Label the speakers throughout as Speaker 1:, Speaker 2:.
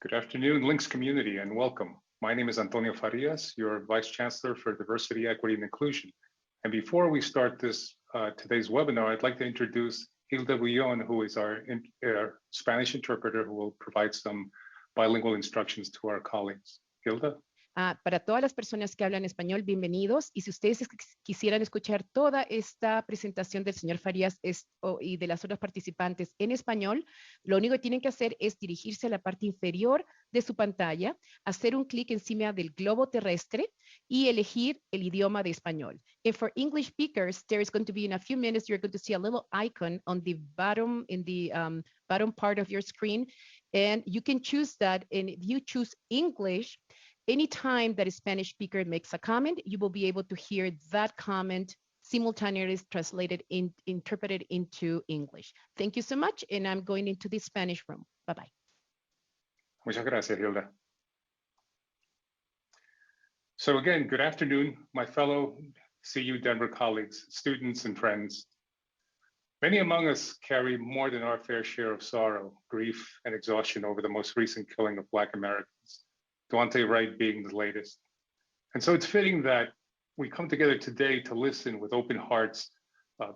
Speaker 1: Good afternoon, Links community, and welcome. My name is Antonio Farias, your Vice Chancellor for Diversity, Equity, and Inclusion. And before we start this today's webinar, I'd like to introduce Hilda Bullón, who is our Spanish interpreter, who will provide some bilingual instructions to our colleagues. Hilda?
Speaker 2: Para todas las personas que hablan español, bienvenidos. Y si ustedes quisieran escuchar toda esta presentación del señor Farías y de las otras participantes en español, lo único que tienen que hacer es dirigirse a la parte inferior de su pantalla, hacer un clic encima del globo terrestre y elegir el idioma de español. And for English speakers, there is going to be in a few minutes, you're going to see a little icon on the bottom, bottom part of your screen, and you can choose that. And if you choose English, anytime that a Spanish speaker makes a comment, you will be able to hear that comment simultaneously translated, interpreted into English. Thank you so much, and I'm going into the Spanish room. Bye-bye.
Speaker 1: Muchas gracias, Hilda. So again, good afternoon, my fellow CU Denver colleagues, students, and friends. Many among us carry more than our fair share of sorrow, grief, and exhaustion over the most recent killing of Black Americans, Daunte Wright being the latest. And so it's fitting that we come together today to listen with open hearts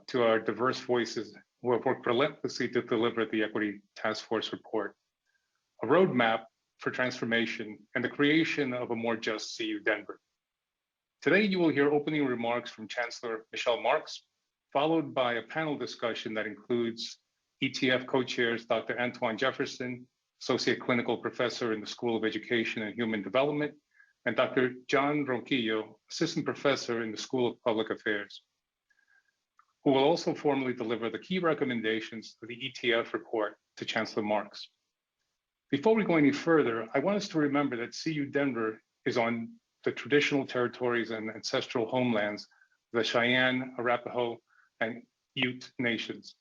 Speaker 1: to our diverse voices who have worked relentlessly to deliver the Equity Task Force report, a roadmap for transformation and the creation of a more just CU Denver. Today, you will hear opening remarks from Chancellor Michelle Marks, followed by a panel discussion that includes ETF co-chairs Dr. Antwan Jefferson, Associate Clinical Professor in the School of Education and Human Development, and Dr. John Ronquillo, Assistant Professor in the School of Public Affairs, who will also formally deliver the key recommendations of the ETF report to Chancellor Marks. Before we go any further, I want us to remember that CU Denver is on the traditional territories and ancestral homelands of the Cheyenne, Arapaho, and Ute nations.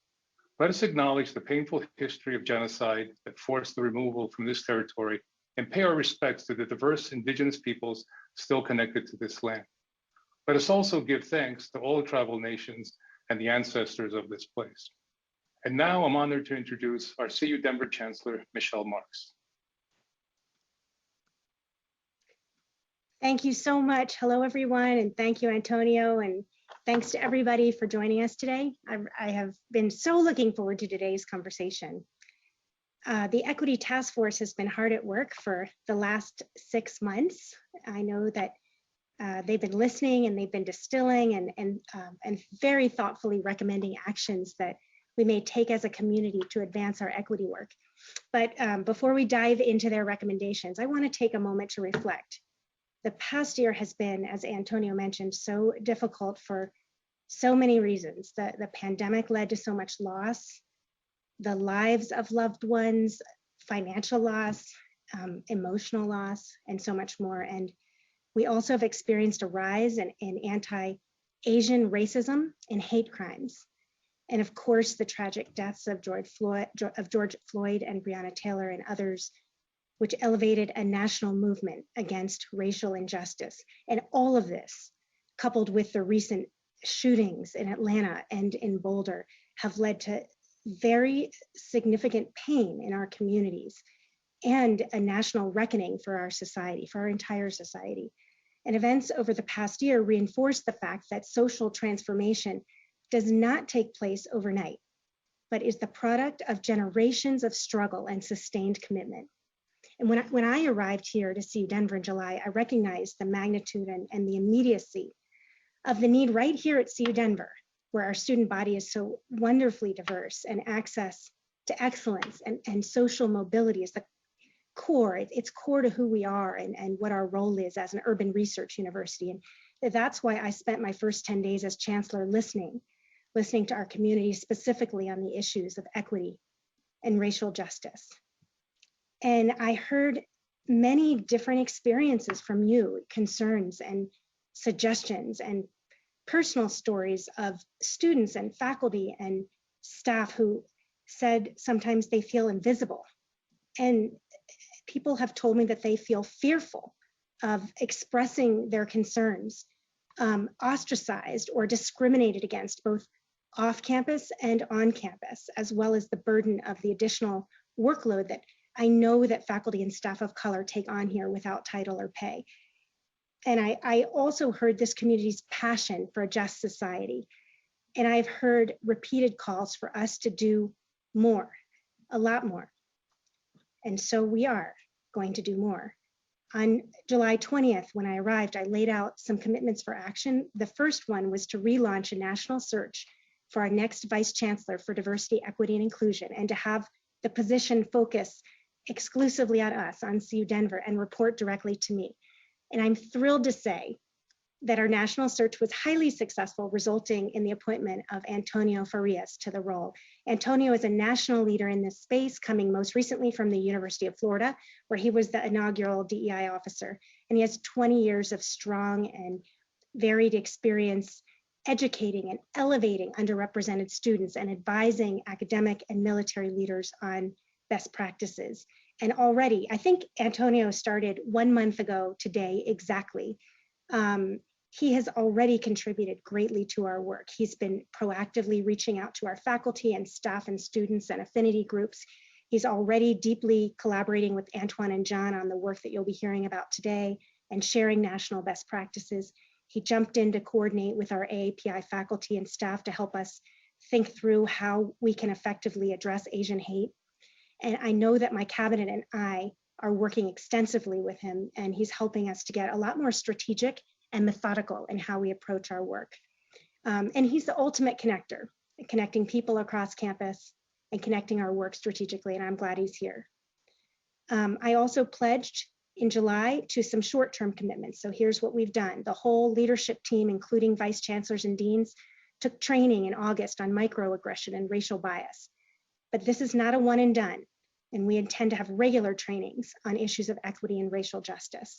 Speaker 1: Let us acknowledge the painful history of genocide that forced the removal from this territory and pay our respects to the diverse indigenous peoples still connected to this land. Let us also give thanks to all the tribal nations and the ancestors of this place. And now I'm honored to introduce our CU Denver Chancellor, Michelle Marks.
Speaker 3: Thank you so much. Hello, everyone, and thank you, Antonio, and thanks to everybody for joining us today. I have been so looking forward to today's conversation. The Equity Task Force has been hard at work for the last 6 months. I know that they've been listening and they've been distilling and very thoughtfully recommending actions that we may take as a community to advance our equity work. But before we dive into their recommendations, I want to take a moment to reflect. The past year has been, as Antonio mentioned, so difficult for so many reasons. The pandemic led to so much loss, the lives of loved ones, financial loss, emotional loss, and so much more. And we also have experienced a rise in anti-Asian racism and hate crimes. And of course, the tragic deaths of George Floyd and Breonna Taylor and others, which elevated a national movement against racial injustice. And all of this, coupled with the recent shootings in Atlanta and in Boulder, have led to very significant pain in our communities and a national reckoning for our society, for our entire society. And events over the past year reinforced the fact that social transformation does not take place overnight, but is the product of generations of struggle and sustained commitment. And when I arrived here to CU Denver in July, I recognized the magnitude and the immediacy of the need right here at CU Denver, where our student body is so wonderfully diverse and access to excellence and social mobility is the core. It's core to who we are and what our role is as an urban research university. And that's why I spent my first 10 days as chancellor listening to our community, specifically on the issues of equity and racial justice. And I heard many different experiences from you, concerns and suggestions and personal stories of students and faculty and staff who said sometimes they feel invisible. And people have told me that they feel fearful of expressing their concerns, ostracized or discriminated against both off campus and on campus, as well as the burden of the additional workload that I know that faculty and staff of color take on here without title or pay. And I also heard this community's passion for a just society. And I've heard repeated calls for us to do more, a lot more. And so we are going to do more. On July 20th, when I arrived, I laid out some commitments for action. The first one was to relaunch a national search for our next Vice Chancellor for Diversity, Equity, and Inclusion, and to have the position focus exclusively on us, on CU Denver, and report directly to me. And I'm thrilled to say that our national search was highly successful, resulting in the appointment of Antonio Farias to the role. Antonio is a national leader in this space, coming most recently from the University of Florida, where he was the inaugural DEI officer. And he has 20 years of strong and varied experience educating and elevating underrepresented students and advising academic and military leaders on best practices. And already, I think Antonio started 1 month ago today exactly. He has already contributed greatly to our work. He's been proactively reaching out to our faculty and staff and students and affinity groups. He's already deeply collaborating with Antwan and John on the work that you'll be hearing about today and sharing national best practices. He jumped in to coordinate with our AAPI faculty and staff to help us think through how we can effectively address Asian hate. And I know that my cabinet and I are working extensively with him, and he's helping us to get a lot more strategic and methodical in how we approach our work. And he's the ultimate connector, connecting people across campus and connecting our work strategically, and I'm glad he's here. I also pledged in July to some short-term commitments. So here's what we've done. The whole leadership team, including vice chancellors and deans, took training in August on microaggression and racial bias. But this is not a one and done, and we intend to have regular trainings on issues of equity and racial justice.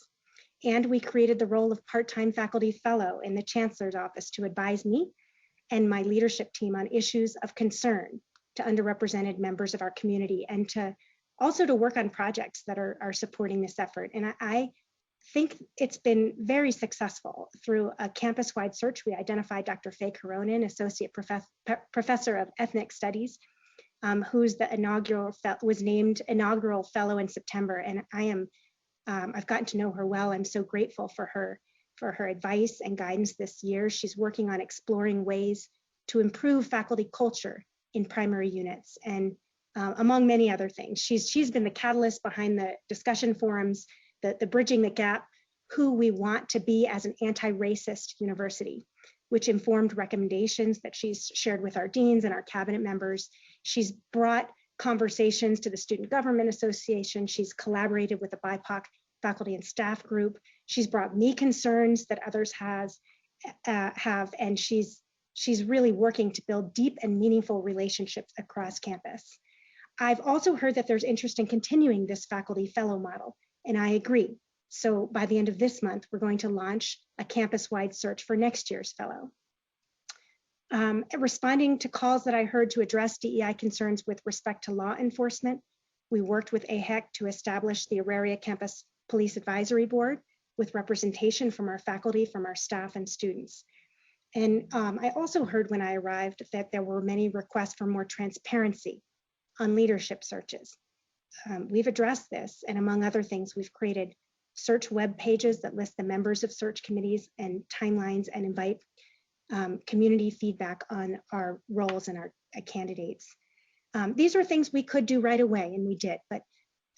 Speaker 3: And we created the role of part-time faculty fellow in the Chancellor's office to advise me and my leadership team on issues of concern to underrepresented members of our community, and to also to work on projects that are supporting this effort. And I think it's been very successful. Through a campus-wide search, we identified Dr. Faye Coronin, Associate Professor of Ethnic Studies, who's the was named inaugural fellow in September. And I've gotten to know her well. I'm so grateful for her advice and guidance this year. She's working on exploring ways to improve faculty culture in primary units, and among many other things. She's been the catalyst behind the discussion forums, the Bridging the Gap, who we want to be as an anti-racist university, which informed recommendations that she's shared with our deans and our cabinet members. She's brought conversations to the Student Government Association. She's collaborated with the BIPOC faculty and staff group. She's brought me concerns that others have, and she's really working to build deep and meaningful relationships across campus. I've also heard that there's interest in continuing this faculty fellow model, and I agree. So by the end of this month, we're going to launch a campus-wide search for next year's fellow. Responding to calls that I heard to address DEI concerns with respect to law enforcement, we worked with AHEC to establish the Auraria Campus Police Advisory Board with representation from our faculty, from our staff and students. And I also heard when I arrived that there were many requests for more transparency on leadership searches. We've addressed this, and among other things, we've created search web pages that list the members of search committees and timelines, and invite community feedback on our roles and our candidates. These are things we could do right away, and we did, but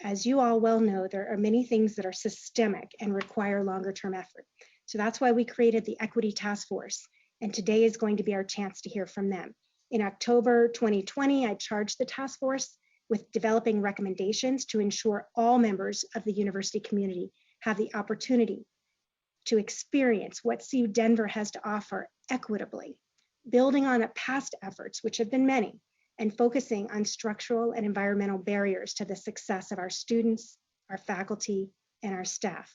Speaker 3: as you all well know, there are many things that are systemic and require longer term effort. So that's why we created the Equity Task Force, and today is going to be our chance to hear from them. In October 2020, I charged the task force with developing recommendations to ensure all members of the university community have the opportunity to experience what CU Denver has to offer equitably, building on past efforts, which have been many, and focusing on structural and environmental barriers to the success of our students, our faculty, and our staff.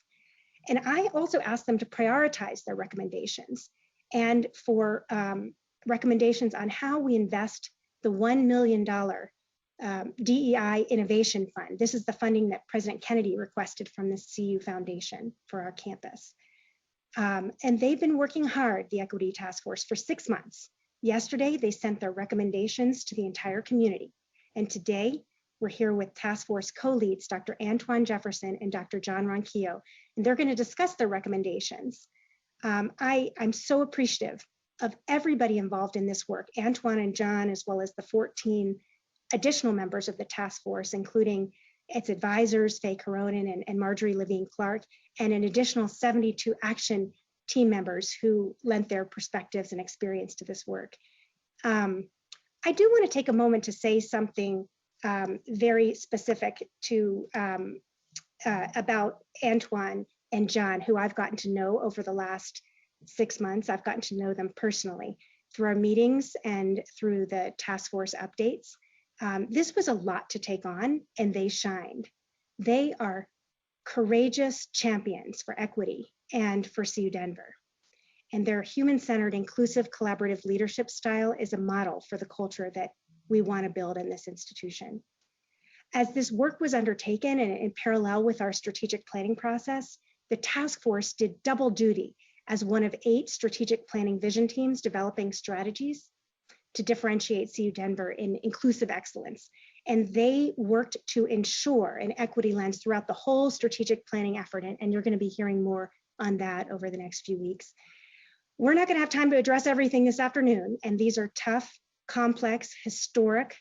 Speaker 3: And I also asked them to prioritize their recommendations, and for recommendations on how we invest the $1 million DEI Innovation Fund. This is the funding that President Kennedy requested from the CU Foundation for our campus. And they've been working hard, the Equity Task Force, for 6 months. Yesterday, they sent their recommendations to the entire community. And today, we're here with task force co-leads, Dr. Antwan Jefferson and Dr. John Ronquillo, and they're going to discuss their recommendations. I'm so appreciative of everybody involved in this work, Antwan and John, as well as the 14 additional members of the task force, including its advisors, Faye Coronin and Marjorie Levine Clark, and an additional 72 action team members who lent their perspectives and experience to this work. I do want to take a moment to say something very specific to about Antwan and John, who I've gotten to know over the last 6 months. I've gotten to know them personally through our meetings and through the task force updates. This was a lot to take on, and they shined. They are courageous champions for equity and for CU Denver. And their human-centered, inclusive, collaborative leadership style is a model for the culture that we want to build in this institution. As this work was undertaken and in parallel with our strategic planning process, the task force did double duty as one of 8 strategic planning vision teams developing strategies to differentiate CU Denver in inclusive excellence. And they worked to ensure an equity lens throughout the whole strategic planning effort. And you're going to be hearing more on that over the next few weeks. We're not going to have time to address everything this afternoon. And these are tough, complex, historic,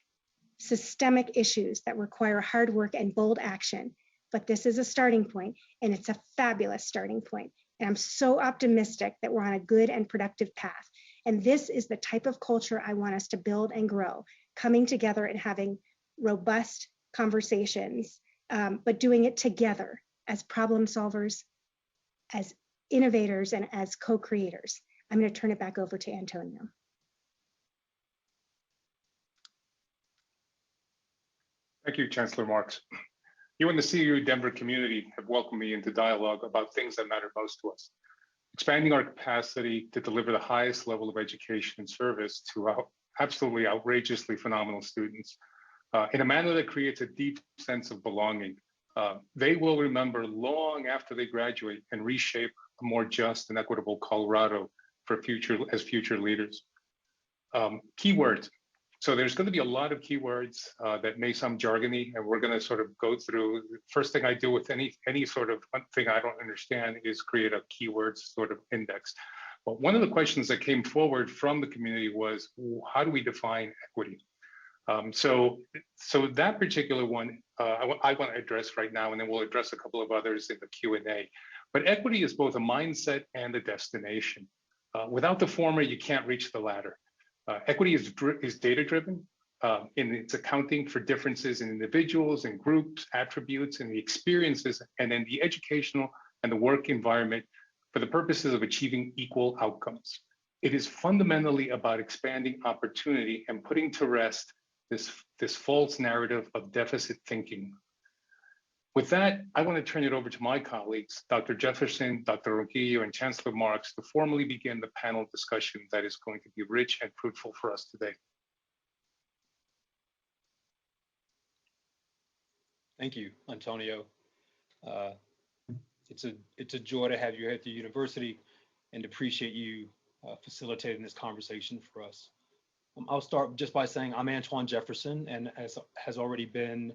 Speaker 3: systemic issues that require hard work and bold action. But this is a starting point, and it's a fabulous starting point. And I'm so optimistic that we're on a good and productive path. And this is the type of culture I want us to build and grow, coming together and having robust conversations, but doing it together as problem solvers, as innovators, and as co-creators. I'm going to turn it back over to Antonio.
Speaker 1: Thank you, Chancellor Marks. You and the CU Denver community have welcomed me into dialogue about things that matter most to us. Expanding our capacity to deliver the highest level of education and service to absolutely outrageously phenomenal students in a manner that creates a deep sense of belonging. They will remember long after they graduate and reshape a more just and equitable Colorado for future leaders. Keywords. So there's going to be a lot of keywords that may sound jargony, and we're going to sort of go through. The first thing I do with any sort of thing I don't understand is create a keywords sort of index. But one of the questions that came forward from the community was, how do we define equity? So that particular one I want to address right now, and then we'll address a couple of others in the Q&A. But equity is both a mindset and a destination. Without the former, you can't reach the latter. Equity is data-driven in its accounting for differences in individuals and groups, attributes, and the experiences, and then the educational and the work environment for the purposes of achieving equal outcomes. It is fundamentally about expanding opportunity and putting to rest this false narrative of deficit thinking. With that, I want to turn it over to my colleagues, Dr. Jefferson, Dr. Ronquillo, and Chancellor Marks, to formally begin the panel discussion that is going to be rich and fruitful for us today.
Speaker 4: Thank you, Antonio. It's a joy to have you at the university and appreciate you facilitating this conversation for us. I'll start just by saying I'm Antwan Jefferson, and as has already been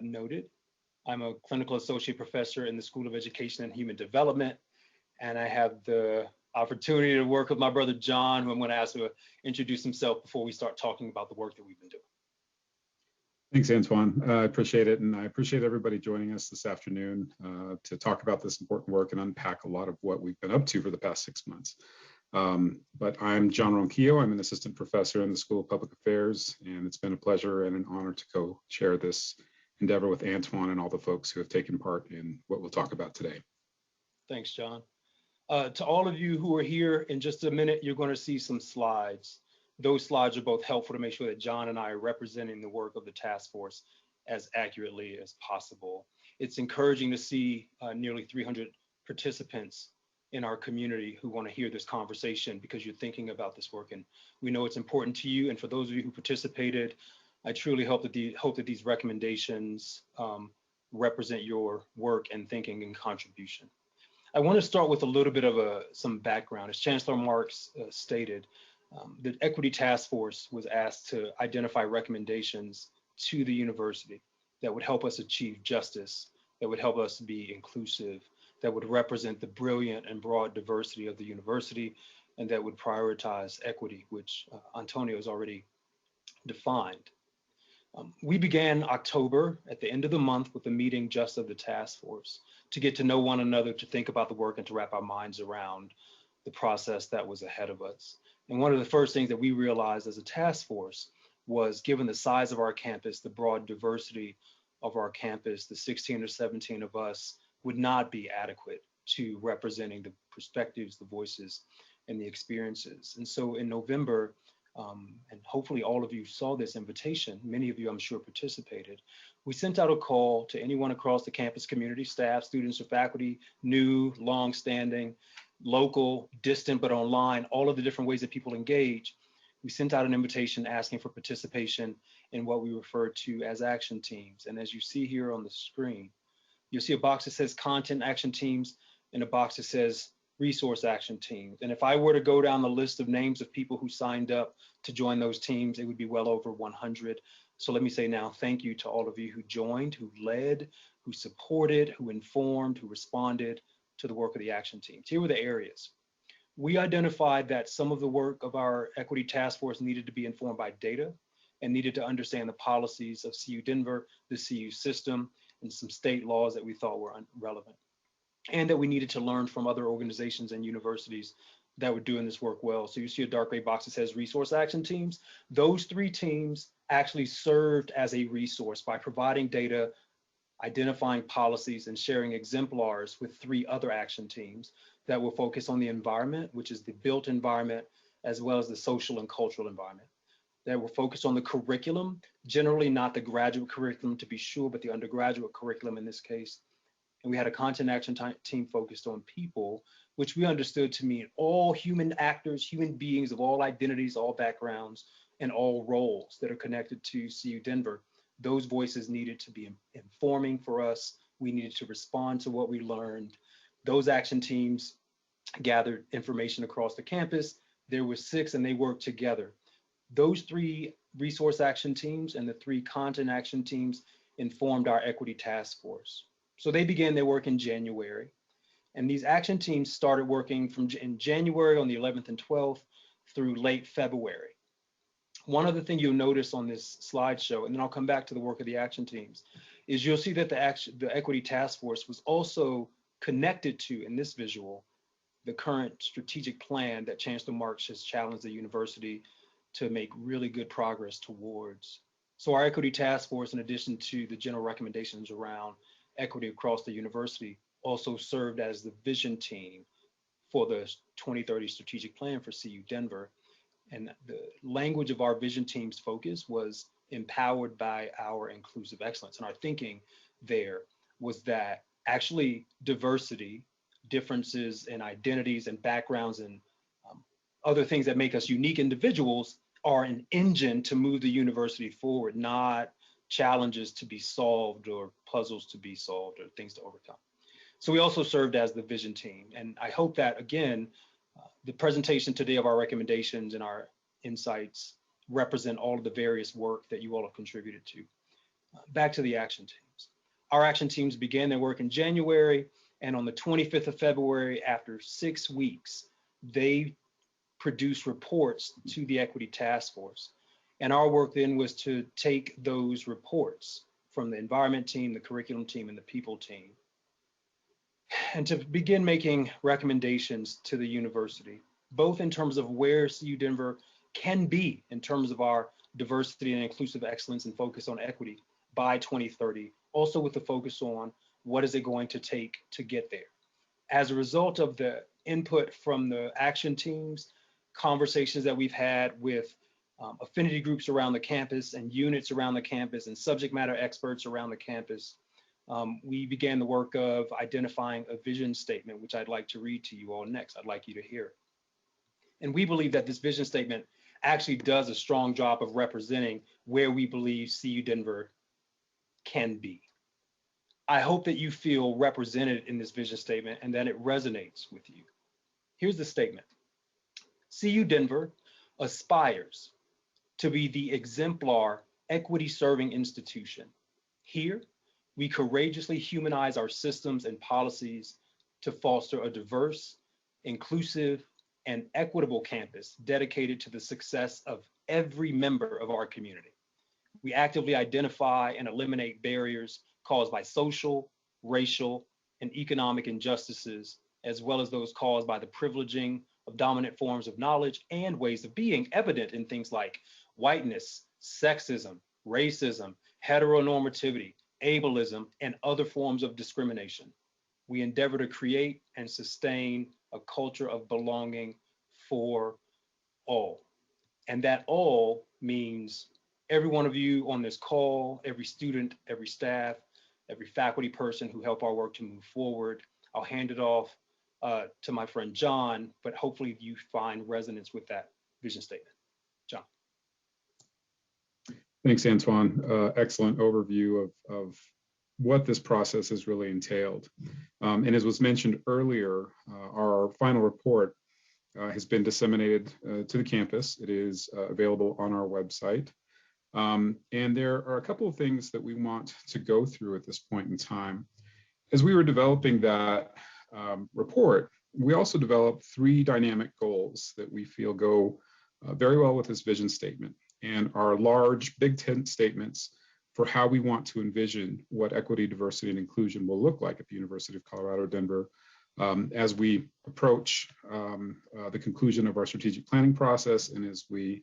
Speaker 4: noted, I'm a clinical associate professor in the School of Education and Human Development, and I have the opportunity to work with my brother John, who I'm going to ask to introduce himself before we start talking about the work that we've been doing.
Speaker 5: Thanks, Antwan. I appreciate it, and I appreciate everybody joining us this afternoon to talk about this important work and unpack a lot of what we've been up to for the past 6 months. But I'm John Ronquillo. I'm an assistant professor in the School of Public Affairs, and it's been a pleasure and an honor to co-chair this endeavor with Antwan and all the folks who have taken part in what we'll talk about today.
Speaker 4: Thanks, John. To all of you who are here, in just a minute, you're going to see some slides. Those slides are both helpful to make sure that John and I are representing the work of the task force as accurately as possible. It's encouraging to see nearly 300 participants in our community who want to hear this conversation because you're thinking about this work, and we know it's important to you. And for those of you who participated, I truly hope that these recommendations represent your work and thinking and contribution. I want to start with a little bit of some background. As Chancellor Marks stated, the Equity Task Force was asked to identify recommendations to the university that would help us achieve justice, that would help us be inclusive, that would represent the brilliant and broad diversity of the university, and that would prioritize equity, which Antonio has already defined. We began October at the end of the month with a meeting just of the task force to get to know one another, to think about the work, and to wrap our minds around the process that was ahead of us. And one of the first things that we realized as a task force was, given the size of our campus, the broad diversity of our campus, the 16 or 17 of us would not be adequate to representing the perspectives, the voices, and the experiences. And so in November, and hopefully all of you saw this invitation, many of you I'm sure participated, we sent out a call to anyone across the campus community, staff, students, or faculty, new, long-standing, local, distant, but online, all of the different ways that people engage. We sent out an invitation asking for participation in what we refer to as action teams. And as you see here on the screen, you'll see a box that says content action teams and a box that says resource action teams. And if I were to go down the list of names of people who signed up to join those teams, it would be well over 100. So let me say now, thank you to all of you who joined, who led, who supported, who informed, who responded to the work of the action teams. Here were the areas. We identified that some of the work of our equity task force needed to be informed by data and needed to understand the policies of CU Denver, the CU system, and some state laws that we thought were relevant, and that we needed to learn from other organizations and universities that were doing this work well. So you see a dark gray box that says resource action teams. Those 3 teams actually served as a resource by providing data, identifying policies, and sharing exemplars with 3 other action teams that will focus on the environment, which is the built environment, as well as the social and cultural environment. That will focus on the curriculum, generally not the graduate curriculum to be sure, but the undergraduate curriculum in this case. And we had a content action team focused on people, which we understood to mean all human actors, human beings of all identities, all backgrounds, and all roles that are connected to CU Denver. Those voices needed to be informing for us. We needed to respond to what we learned. Those action teams gathered information across the campus. There were 6 and they worked together. Those 3 resource action teams and the 3 content action teams informed our equity task force. So they began their work in January, and these action teams started working in January on the 11th and 12th through late February. One other thing you'll notice on this slideshow, and then I'll come back to the work of the action teams, is you'll see that the equity task force was also connected to, in this visual, the current strategic plan that Chancellor Marks has challenged the university to make really good progress towards. So our equity task force, in addition to the general recommendations around equity across the university, also served as the vision team for the 2030 strategic plan for CU Denver. And the language of our vision team's focus was empowered by our inclusive excellence. And our thinking there was that actually diversity, differences in identities and backgrounds and other things that make us unique individuals are an engine to move the university forward, not challenges to be solved or puzzles to be solved or things to overcome. So we also served as the vision team. And I hope that, again, the presentation today of our recommendations and our insights represent all of the various work that you all have contributed to. Back to the action teams. Our action teams began their work in January, and on the 25th of February, after 6 weeks, they produced reports to the equity task force. And our work then was to take those reports from the environment team, the curriculum team, and the people team, and to begin making recommendations to the university, both in terms of where CU Denver can be in terms of our diversity and inclusive excellence and focus on equity by 2030, also with the focus on what is it going to take to get there. As a result of the input from the action teams, conversations that we've had with affinity groups around the campus and units around the campus and subject matter experts around the campus, we began the work of identifying a vision statement, which I'd like to read to you all next. I'd like you to hear. And we believe that this vision statement actually does a strong job of representing where we believe CU Denver can be. I hope that you feel represented in this vision statement and that it resonates with you. Here's the statement. CU Denver aspires to be the exemplar Equity Serving Institution. Here, we courageously humanize our systems and policies to foster a diverse, inclusive, and equitable campus dedicated to the success of every member of our community. We actively identify and eliminate barriers caused by social, racial, and economic injustices, as well as those caused by the privileging of dominant forms of knowledge and ways of being evident in things like whiteness, sexism, racism, heteronormativity, ableism, and other forms of discrimination. We endeavor to create and sustain a culture of belonging for all. And that all means every one of you on this call, every student, every staff, every faculty person who help our work to move forward. I'll hand it off to my friend John, but hopefully you find resonance with that vision statement. John.
Speaker 5: Thanks, Antwan. Excellent overview of what this process has really entailed. And as was mentioned earlier, our final report has been disseminated to the campus. It is available on our website. And there are a couple of things that we want to go through at this point in time. As we were developing that report, we also developed 3 dynamic goals that we feel go very well with this vision statement and are large, big tent statements for how we want to envision what equity, diversity, and inclusion will look like at the University of Colorado, Denver, as we approach the conclusion of our strategic planning process and as we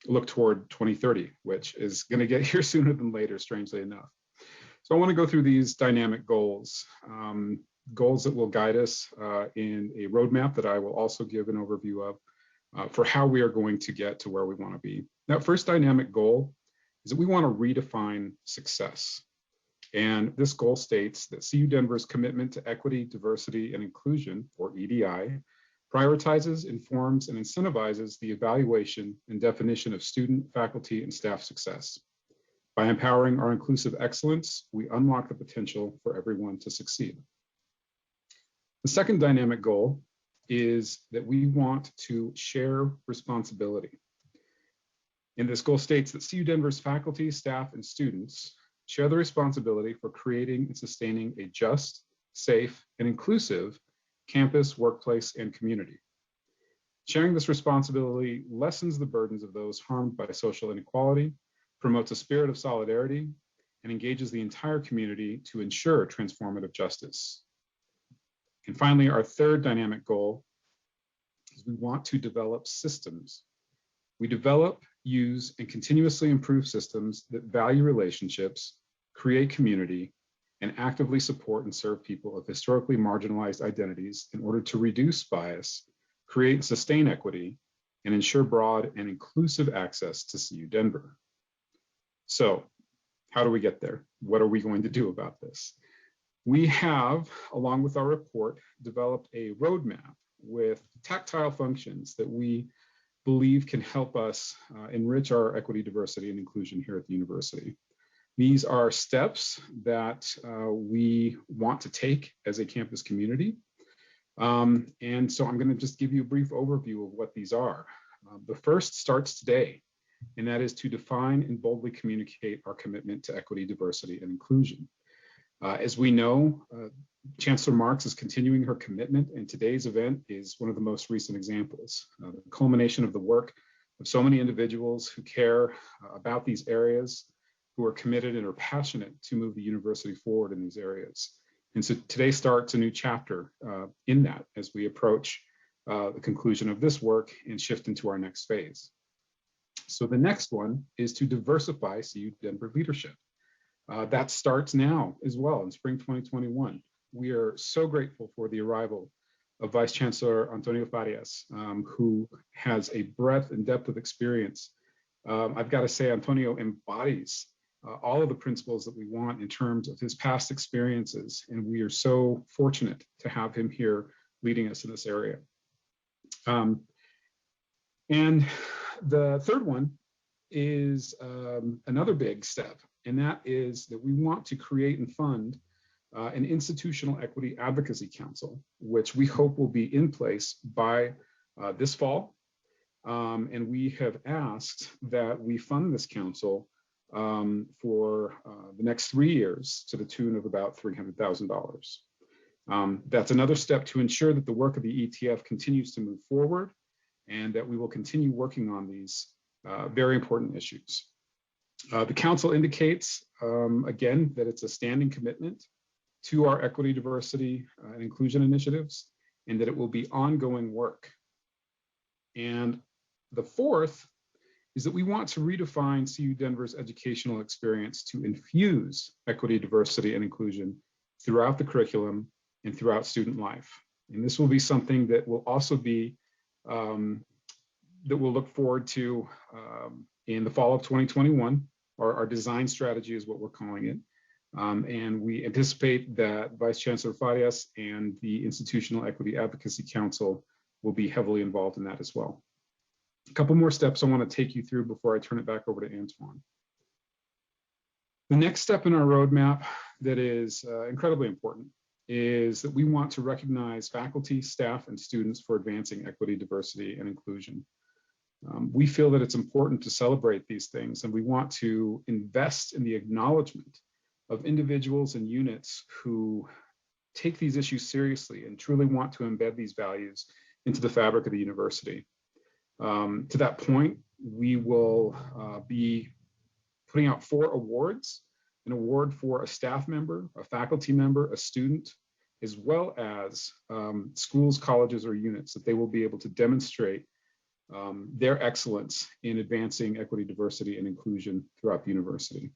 Speaker 5: look toward 2030, which is going to get here sooner than later, strangely enough. So I want to go through these dynamic goals, goals that will guide us in a roadmap that I will also give an overview of for how we are going to get to where we want to be. That first dynamic goal is that we want to redefine success. And this goal states that CU Denver's commitment to equity, diversity, and inclusion, or EDI, prioritizes, informs, and incentivizes the evaluation and definition of student, faculty, and staff success. By empowering our inclusive excellence, we unlock the potential for everyone to succeed. The second dynamic goal is that we want to share responsibility. And this goal states that CU Denver's faculty, staff, and students share the responsibility for creating and sustaining a just, safe, and inclusive campus, workplace, and community. Sharing this responsibility lessens the burdens of those harmed by social inequality, promotes a spirit of solidarity, and engages the entire community to ensure transformative justice. And finally, our third dynamic goal is we want to develop systems. We develop, use, and continuously improve systems that value relationships, create community, and actively support and serve people of historically marginalized identities in order to reduce bias, create and sustain equity, and ensure broad and inclusive access to CU Denver. So, how do we get there? What are we going to do about this? We have, along with our report, developed a roadmap with tactile functions that we believe can help us enrich our equity, diversity, and inclusion here at the university. These are steps that we want to take as a campus community. And so I'm going to just give you a brief overview of what these are. The first starts today, and that is to define and boldly communicate our commitment to equity, diversity, and inclusion. As we know, Chancellor Marks is continuing her commitment, and today's event is one of the most recent examples. The culmination of the work of so many individuals who care about these areas, who are committed and are passionate to move the university forward in these areas. And so today starts a new chapter in that as we approach the conclusion of this work and shift into our next phase. So the next one is to diversify CU Denver leadership. That starts now as well in spring 2021. We are so grateful for the arrival of Vice Chancellor Antonio Farias, who has a breadth and depth of experience. I've got to say, Antonio embodies all of the principles that we want in terms of his past experiences, and we are so fortunate to have him here leading us in this area. And the third one is another big step, and that is that we want to create and fund an institutional equity advocacy council, which we hope will be in place by this fall. And we have asked that we fund this council for the next 3 years to the tune of about $300,000. That's another step to ensure that the work of the ETF continues to move forward and that we will continue working on these very important issues. The council indicates, again, that it's a standing commitment to our equity, diversity, and inclusion initiatives, and that it will be ongoing work. And the fourth is that we want to redefine CU Denver's educational experience to infuse equity, diversity, and inclusion throughout the curriculum and throughout student life. And this will be something that will also be, that we'll look forward to in the fall of 2021. Our design strategy is what we're calling it. And we anticipate that Vice Chancellor Farias and the Institutional Equity Advocacy Council will be heavily involved in that as well. A couple more steps I want to take you through before I turn it back over to Antwan. The next step in our roadmap that is incredibly important is that we want to recognize faculty, staff, and students for advancing equity, diversity, and inclusion. We feel that it's important to celebrate these things, and we want to invest in the acknowledgement of individuals and units who take these issues seriously and truly want to embed these values into the fabric of the university. To that point, we will be putting out 4 awards: an award for a staff member, a faculty member, a student, as well as schools, colleges, or units that they will be able to demonstrate their excellence in advancing equity, diversity, and inclusion throughout the university.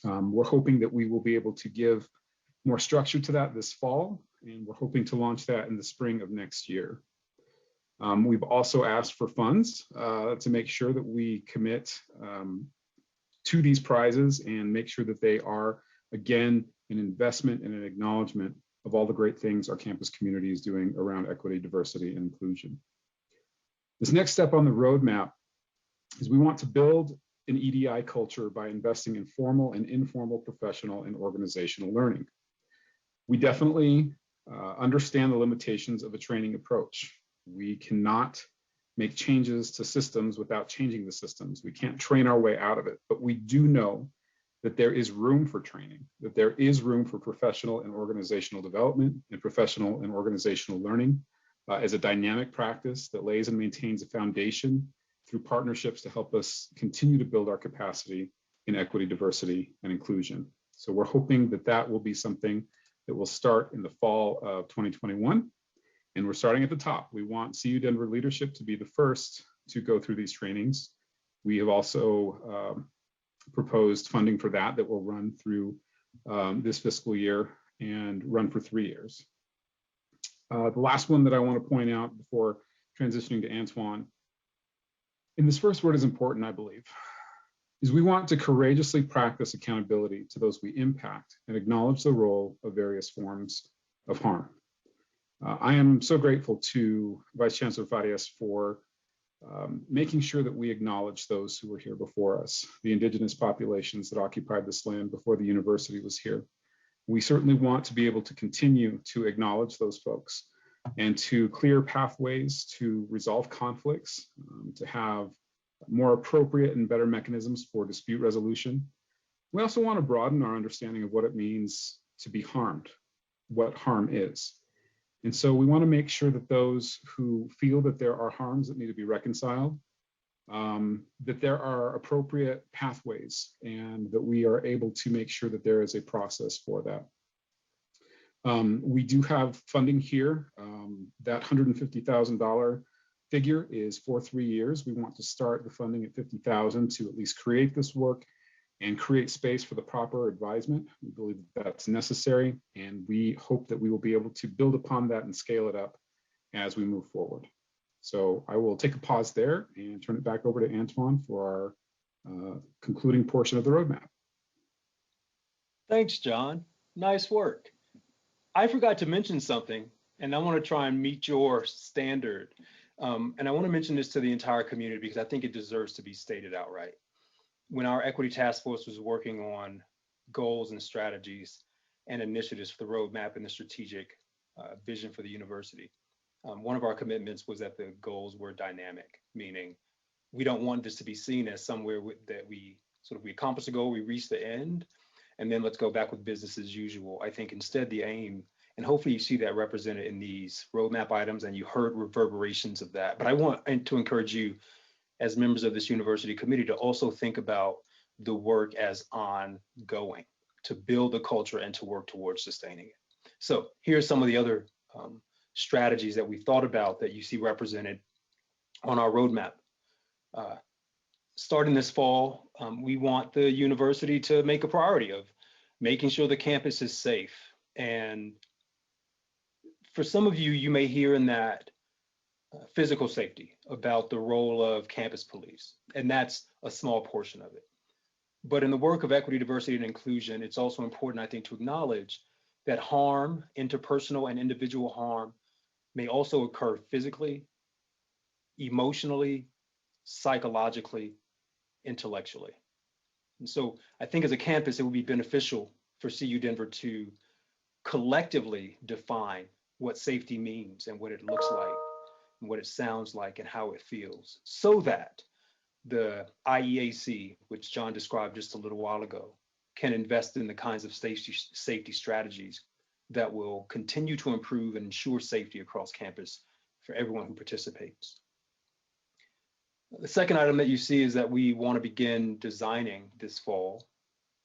Speaker 5: We're hoping that we will be able to give more structure to that this fall, and we're hoping to launch that in the spring of next year. We've also asked for funds to make sure that we commit to these prizes and make sure that they are, again, an investment and an acknowledgement of all the great things our campus community is doing around equity, diversity, and inclusion. This next step on the roadmap is we want to build an EDI culture by investing in formal and informal professional and organizational learning. We definitely understand the limitations of a training approach. We cannot make changes to systems without changing the systems. We can't train our way out of it, but we do know that there is room for training, that there is room for professional and organizational development and professional and organizational learning as a dynamic practice that lays and maintains a foundation through partnerships to help us continue to build our capacity in equity, diversity, and inclusion. So we're hoping that that will be something that will start in the fall of 2021. And we're starting at the top. We want CU Denver leadership to be the first to go through these trainings. We have also proposed funding for that will run through this fiscal year and run for 3 years. The last one that I want to point out before transitioning to Antwan, and this first word is important, I believe, is we want to courageously practice accountability to those we impact and acknowledge the role of various forms of harm. I am so grateful to Vice Chancellor Farias for making sure that we acknowledge those who were here before us, the indigenous populations that occupied this land before the university was here. We certainly want to be able to continue to acknowledge those folks and to clear pathways to resolve conflicts, to have more appropriate and better mechanisms for dispute resolution. We also want to broaden our understanding of what it means to be harmed, what harm is. And so we want to make sure that those who feel that there are harms that need to be reconciled, that there are appropriate pathways and that we are able to make sure that there is a process for that. We do have funding here. That $150,000 figure is for 3 years. We want to start the funding at $50,000 to at least create this work and create space for the proper advisement. We believe that that's necessary, and we hope that we will be able to build upon that and scale it up as we move forward. So I will take a pause there and turn it back over to Antwan for our concluding portion of the roadmap.
Speaker 4: Thanks, John. Nice work. I forgot to mention something, and I want to try and meet your standard. And I want to mention this to the entire community because I think it deserves to be stated outright. When our equity task force was working on goals and strategies and initiatives for the roadmap and the strategic vision for the university, One of our commitments was that the goals were dynamic, meaning we don't want this to be seen as somewhere that we accomplish the goal, we reach the end, and then let's go back with business as usual. I think instead the aim, and hopefully you see that represented in these roadmap items and you heard reverberations of that. But I want to encourage you as members of this university committee to also think about the work as ongoing, to build the culture and to work towards sustaining it. So here's some of the other strategies that we thought about that you see represented on our roadmap. Starting this fall, we want the university to make a priority of making sure the campus is safe. And for some of you, you may hear in that physical safety, about the role of campus police, and that's a small portion of it. But in the work of equity, diversity, and inclusion, it's also important, I think, to acknowledge that harm, interpersonal and individual harm, may also occur physically, emotionally, psychologically, intellectually. And so I think as a campus, it would be beneficial for CU Denver to collectively define what safety means and what it looks like, and what it sounds like and how it feels, so that the IEAC, which John described just a little while ago, can invest in the kinds of safety strategies that will continue to improve and ensure safety across campus for everyone who participates. The second item that you see is that we want to begin designing this fall.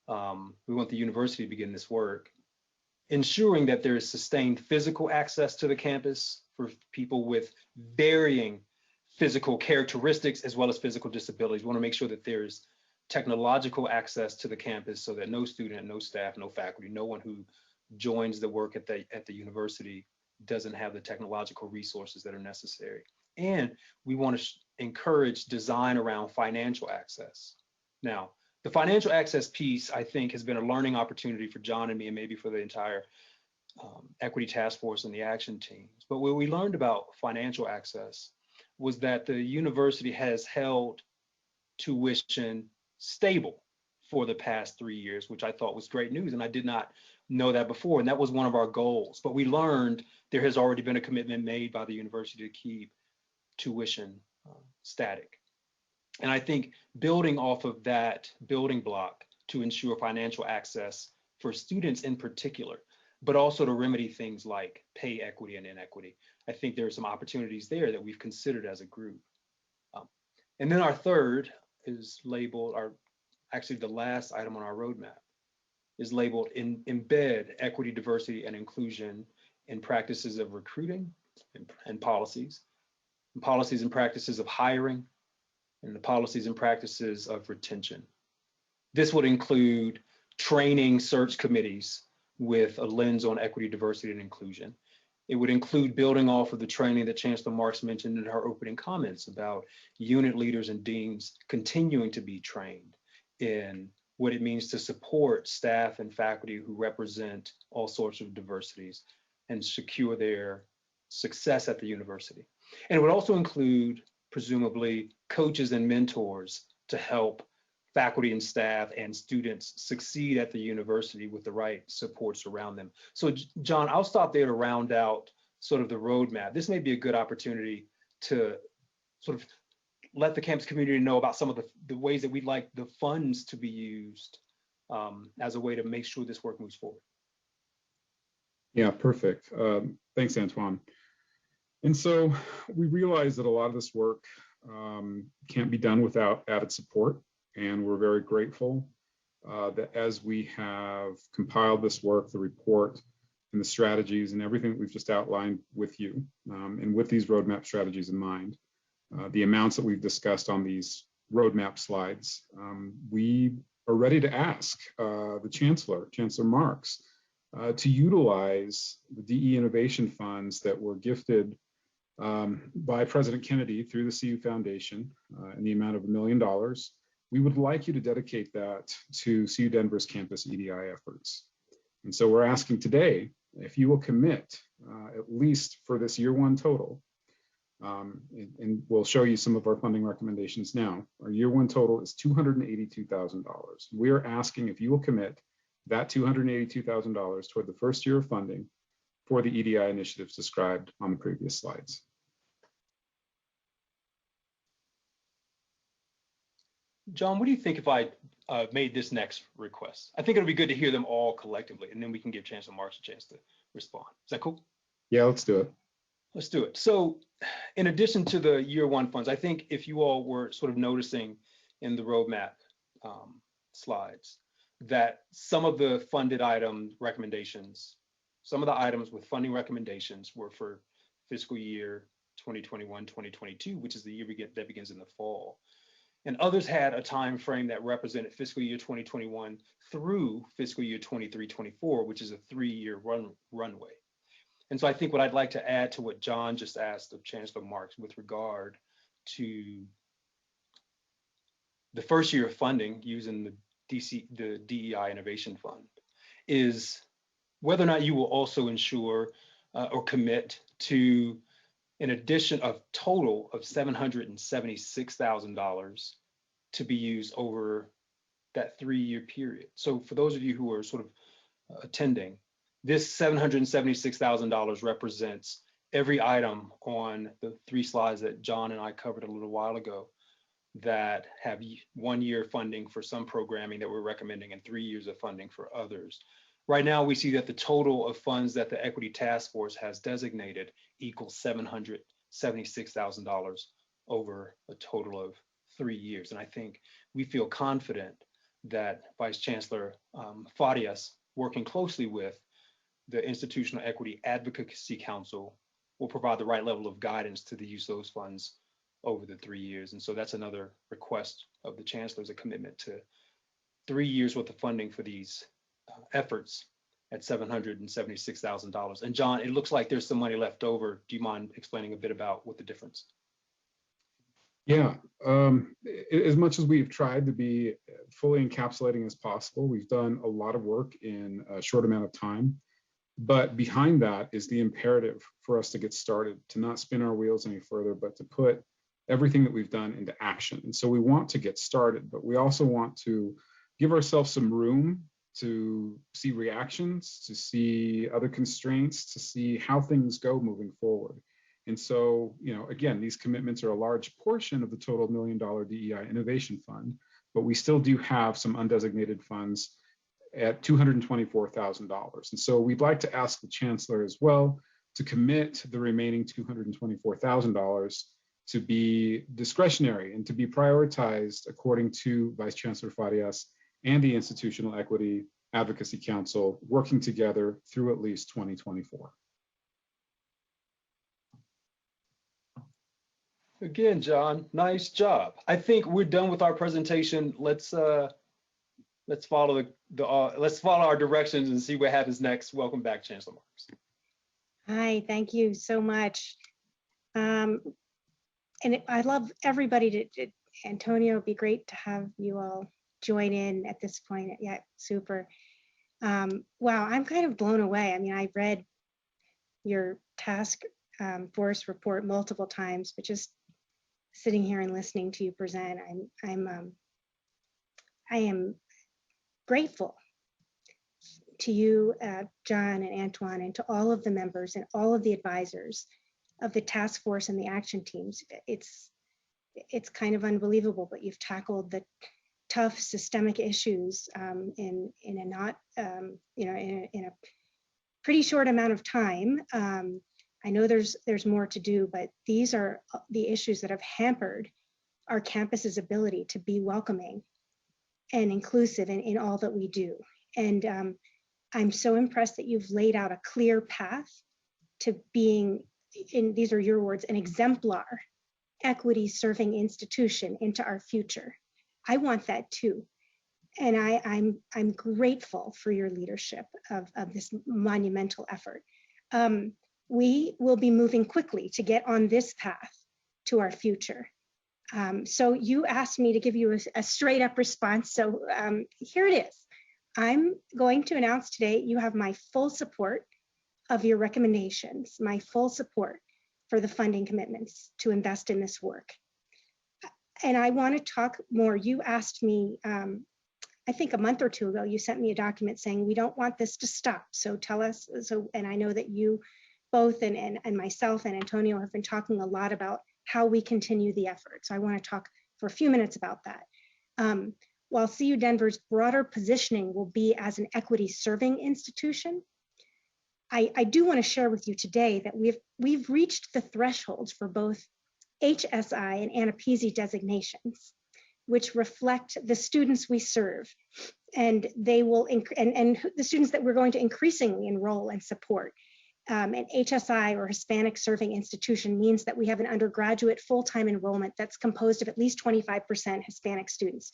Speaker 4: We want the university to begin this work, ensuring that there is sustained physical access to the campus for people with varying physical characteristics as well as physical disabilities. We want to make sure that there's technological access to the campus so that no student, no staff, no faculty, no one who joins the work at the university doesn't have the technological resources that are necessary. And we want to encourage design around financial access. Now, the financial access piece, I think, has been a learning opportunity for John and me, and maybe for the entire equity task force and the action teams. But what we learned about financial access was that the university has held tuition stable for the past 3 years, which I thought was great news. And I did not know that before. And that was one of our goals. But we learned there has already been a commitment made by the university to keep tuition static. And I think building off of that building block to ensure financial access for students in particular, but also to remedy things like pay equity and inequity, I think there are some opportunities there that we've considered as a group. And then our third is labeled, actually the last item on our roadmap is labeled embed equity, diversity, and inclusion in practices of recruiting and policies and practices of hiring, and the policies and practices of retention. This would include training search committees with a lens on equity, diversity, and inclusion. It would include building off of the training that Chancellor Marks mentioned in her opening comments about unit leaders and deans continuing to be trained in what it means to support staff and faculty who represent all sorts of diversities and secure their success at the university. And it would also include, presumably, coaches and mentors to help faculty and staff and students succeed at the university with the right supports around them. So John, I'll stop there to round out sort of the roadmap. This may be a good opportunity to sort of let the campus community know about some of the ways that we'd like the funds to be used as a way to make sure this work moves forward.
Speaker 5: Yeah, perfect. Thanks, Antwan. And so we realize that a lot of this work can't be done without added support. And we're very grateful that as we have compiled this work, the report and the strategies and everything that we've just outlined with you, and with these roadmap strategies in mind, the amounts that we've discussed on these roadmap slides, we are ready to ask the Chancellor Marks, to utilize the DE Innovation Funds that were gifted by President Kennedy through the CU Foundation in the amount of $1 million. We would like you to dedicate that to CU Denver's campus EDI efforts. And so we're asking today if you will commit, at least for this year one total, and we'll show you some of our funding recommendations now. Our year one total is $282,000. We're asking if you will commit that $282,000 toward the first year of funding for the EDI initiatives described on the previous slides.
Speaker 4: John, what do you think if I made this next request? I think it'll be good to hear them all collectively, and then we can give Chancellor Marks a chance to respond. Is that cool?
Speaker 5: Yeah, let's do it.
Speaker 4: Let's do it. So in addition to the year one funds, I think if you all were sort of noticing in the roadmap slides that some of the funded item recommendations, some of the items with funding recommendations were for fiscal year 2021, 2022, which is the year that begins in the fall. And others had a time frame that represented fiscal year 2021 through fiscal year 23-24, which is a 3-year runway. And so I think what I'd like to add to what John just asked of Chancellor Marks with regard to the first year of funding using the DEI Innovation Fund is whether or not you will also ensure or commit to an addition of total of $776,000 to be used over that 3-year period. So for those of you who are sort of attending, this $776,000 represents every item on the 3 slides that John and I covered a little while ago that have 1 year funding for some programming that we're recommending and 3 years of funding for others. Right now, we see that the total of funds that the Equity Task Force has designated equals $776,000 over a total of 3 years. And I think we feel confident that Vice Chancellor Farias, working closely with the Institutional Equity Advocacy Council, will provide the right level of guidance to the use of those funds over the 3 years. And so that's another request of the Chancellor's, a commitment to 3 years worth of funding for these efforts at $776,000. And John, it looks like there's some money left over. Do you mind explaining a bit about what the difference?
Speaker 5: Yeah, as much as we've tried to be fully encapsulating as possible, we've done a lot of work in a short amount of time. But behind that is the imperative for us to get started, to not spin our wheels any further, but to put everything that we've done into action. And so we want to get started, but we also want to give ourselves some room to see reactions, to see other constraints, to see how things go moving forward. And so, again, these commitments are a large portion of the total $1 million DEI Innovation Fund, but we still do have some undesignated funds at $224,000. And so we'd like to ask the Chancellor as well to commit the remaining $224,000 to be discretionary and to be prioritized according to Vice Chancellor Farias and the Institutional Equity Advocacy Council working together through at least 2024.
Speaker 4: Again, John, nice job. I think we're done with our presentation. Let's follow our directions and see what happens next. Welcome back, Chancellor Marks.
Speaker 3: Hi, thank you so much. And I'd love everybody to Antonio, it'd be great to have you all join in at this point. Yeah, super. Wow, I'm kind of blown away. I mean, I read your task force report multiple times, but just sitting here and listening to you present, I am grateful to you, John and Antwan, and to all of the members and all of the advisors of the task force and the action teams. It's kind of unbelievable, but you've tackled the tough systemic issues in a not, in a pretty short amount of time. I know there's more to do, but these are the issues that have hampered our campus's ability to be welcoming and inclusive in all that we do. And I'm so impressed that you've laid out a clear path to being, these are your words, an exemplar equity serving institution into our future. I want that too. And I'm grateful for your leadership of this monumental effort. We will be moving quickly to get on this path to our future. So you asked me to give you a straight up response. So here it is. I'm going to announce today, you have my full support of your recommendations, my full support for the funding commitments to invest in this work. And I want to talk more. You asked me I think a month or two ago, you sent me a document saying we don't want this to stop. So tell us, and I know that you both and myself and Antonio have been talking a lot about how we continue the effort. So I want to talk for a few minutes about that. While CU Denver's broader positioning will be as an equity serving institution, I do want to share with you today that we've reached the thresholds for both HSI and ANAPISI designations, which reflect the students we serve, and they will and the students that we're going to increasingly enroll and support. An HSI or Hispanic Serving Institution means that we have an undergraduate full-time enrollment that's composed of at least 25% Hispanic students.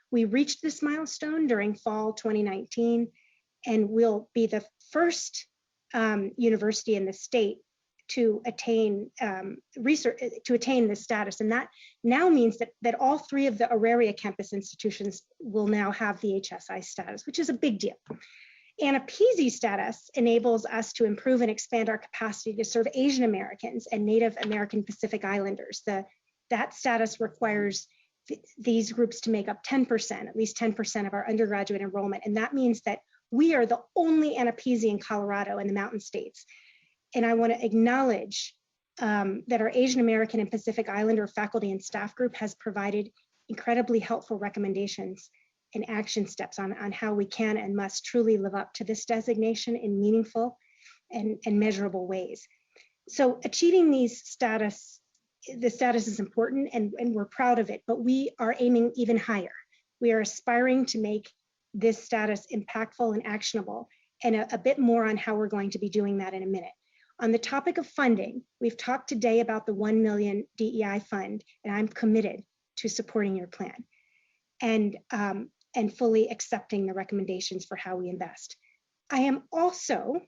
Speaker 3: We reached this milestone during fall 2019, and we'll be the first university in the state to attain this status. And that now means that all three of the Auraria campus institutions will now have the HSI status, which is a big deal. ANAPISI status enables us to improve and expand our capacity to serve Asian Americans and Native American Pacific Islanders. That status requires these groups to make up 10%, at least 10% of our undergraduate enrollment. And that means that we are the only ANAPISI in Colorado and the Mountain States. And I want to acknowledge that our Asian American and Pacific Islander faculty and staff group has provided incredibly helpful recommendations and action steps on how we can and must truly live up to this designation in meaningful and measurable ways. So achieving the status is important, and we're proud of it, but we are aiming even higher. We are aspiring to make this status impactful and actionable, and a bit more on how we're going to be doing that in a minute. On the topic of funding, we've talked today about the 1 million DEI fund, and I'm committed to supporting your plan and fully accepting the recommendations for how we invest. I am also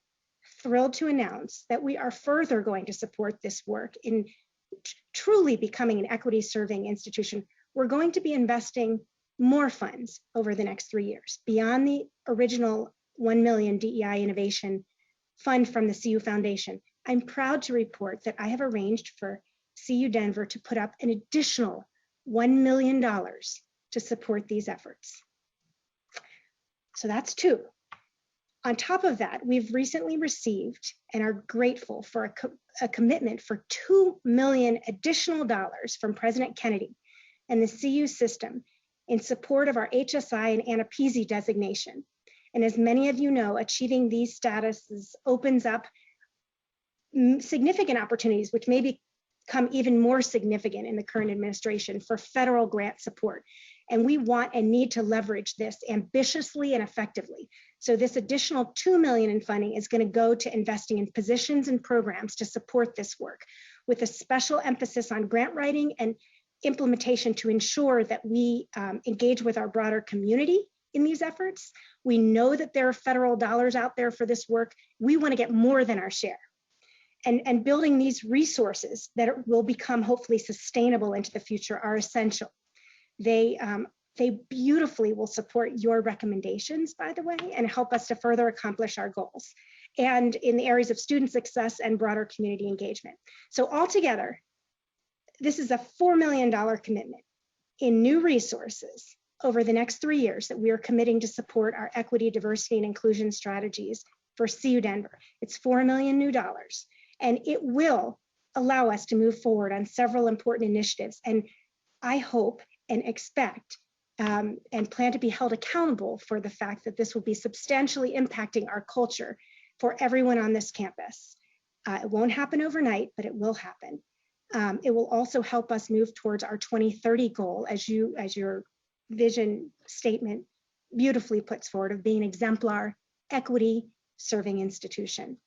Speaker 3: thrilled to announce that we are further going to support this work in truly becoming an equity serving institution. We're going to be investing more funds over the next 3 years beyond the original 1 million DEI innovation fund from the CU Foundation. I'm proud to report that I have arranged for CU Denver to put up an additional $1 million to support these efforts. So that's 2. On top of that, we've recently received and are grateful for a commitment for $2 million additional dollars from President Kennedy and the CU system in support of our HSI and ANAPISI designation. And as many of you know, achieving these statuses opens up significant opportunities, which may become even more significant in the current administration, for federal grant support. And we want and need to leverage this ambitiously and effectively. So this additional $2 million in funding is going to go to investing in positions and programs to support this work, with a special emphasis on grant writing and implementation to ensure that we engage with our broader community in these efforts. We know that there are federal dollars out there for this work. We want to get more than our share. And building these resources that will become hopefully sustainable into the future are essential. They beautifully will support your recommendations, by the way, and help us to further accomplish our goals, and in the areas of student success and broader community engagement. So altogether, this is a $4 million commitment in new resources over the next 3 years that we are committing to support our equity, diversity, and inclusion strategies for CU Denver. It's $4 million new dollars, and it will allow us to move forward on several important initiatives. And I hope and expect and plan to be held accountable for the fact that this will be substantially impacting our culture for everyone on this campus. It won't happen overnight, but it will happen. It will also help us move towards our 2030 goal, as your vision statement beautifully puts forward, of being an exemplar equity serving institution.